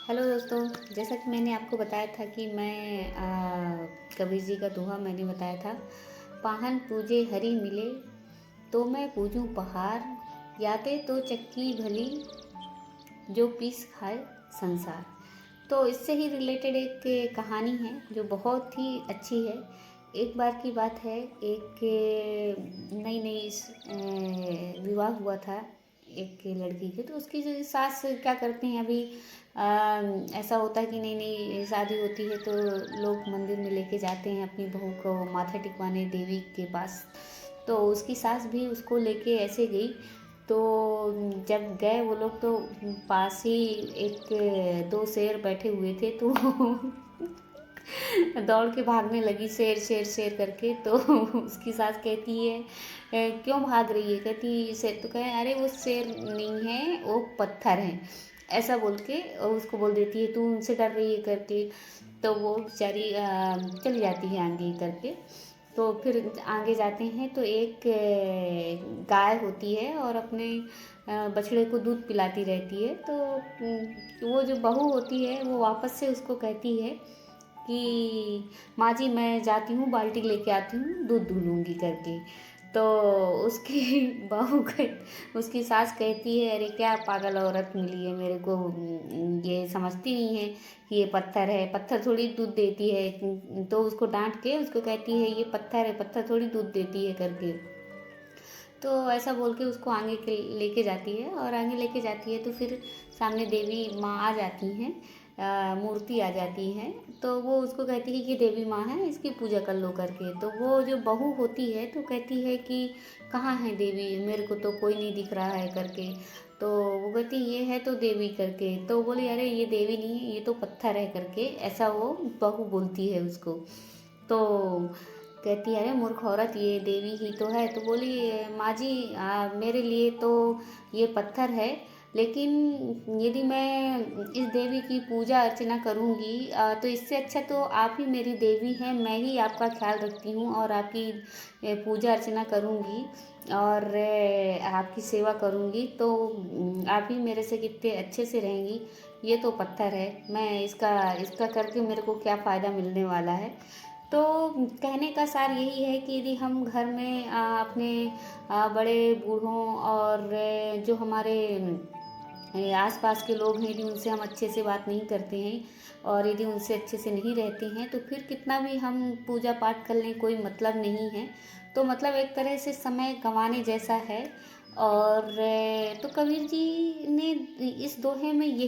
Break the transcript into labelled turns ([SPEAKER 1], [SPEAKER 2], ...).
[SPEAKER 1] Hello दोस्तों। जैसा कि मैंने आपको बताया था कि मैं कबीर जी का दोहा मैंने बताया था। पाहन पूजे हरि मिले तो मैं पूजूं पहाड़, यादें तो चक्की भली जो पीस खाए संसार। तो इससे ही रिलेटेड एक कहानी है जो बहुत ही अच्छी है। एक बार की बात है, एक नई नई विवाह हुआ था एक लड़की के। तो उसकी जो सास क्या करते हैं अभी, ऐसा होता है कि नई नई शादी होती है तो लोग मंदिर में लेके जाते हैं अपनी बहू को माथा टिकवाने देवी के पास। तो उसकी सास भी उसको लेके ऐसे गई। तो जब गए वो लोग तो पास ही एक दो शेर बैठे हुए थे। तो दौड़ के भागने लगी, शेर शेर शेर करके। तो उसकी सास कहती है, क्यों भाग रही है?" कहती शेर, तो कहे अरे वो शेर नहीं है, वो पत्थर है। ऐसा बोल के उसको बोल देती है, तू उनसे डर रही है करके। तो वो बेचारी चली जाती है आगे करके। तो फिर आगे जाते हैं तो एक गाय होती है और अपने बछड़े को दूध पिलाती रहती है। तो वो जो बहू होती है वो वापस से उसको कहती है कि माँ जी मैं जाती हूँ, बाल्टी लेके आती हूँ, दूध धुलूँगी करके। तो उसकी बहू कह उसकी सास कहती है, अरे क्या पागल औरत मिली है मेरे को, ये समझती नहीं है कि ये पत्थर है, पत्थर थोड़ी दूध देती है। तो उसको डांट के उसको कहती है, ये पत्थर है, पत्थर थोड़ी दूध देती है करके। तो ऐसा बोल के उसको आगे के लेके जाती है, और आगे लेके जाती है तो फिर सामने देवी माँ आ जाती हैं, मूर्ति आ जाती है। तो वो उसको कहती है कि देवी माँ है, इसकी पूजा कर लो करके। तो वो जो बहू होती है तो कहती है कि कहाँ है देवी, मेरे को तो कोई नहीं दिख रहा है करके। तो वो कहती ये है तो देवी करके। तो बोली अरे ये देवी नहीं है, ये तो पत्थर है करके, ऐसा वो बहू बोलती है उसको। तो कहती है, अरे मूर्ख औरत ये देवी ही तो है। तो बोली माँ जी, मेरे लिए तो ये पत्थर है, लेकिन यदि मैं इस देवी की पूजा अर्चना करूँगी तो इससे अच्छा तो आप ही मेरी देवी हैं, मैं ही आपका ख्याल रखती हूँ और आपकी पूजा अर्चना करूँगी और आपकी सेवा करूँगी। तो आप ही मेरे से कितने अच्छे से रहेंगी। ये तो पत्थर है, मैं इसका इसका करके मेरे को क्या फ़ायदा मिलने वाला है। तो कहने का सार यही है कि यदि हम घर में अपने बड़े बूढ़ों और जो हमारे आस-पास के लोग हैं, यदि उनसे हम अच्छे से बात नहीं करते हैं और यदि उनसे अच्छे से नहीं रहते हैं, तो फिर कितना भी हम पूजा पाठ कर लें कोई मतलब नहीं है। तो मतलब एक तरह से समय गँवाने जैसा है। और तो कबीर जी ने इस दोहे में यही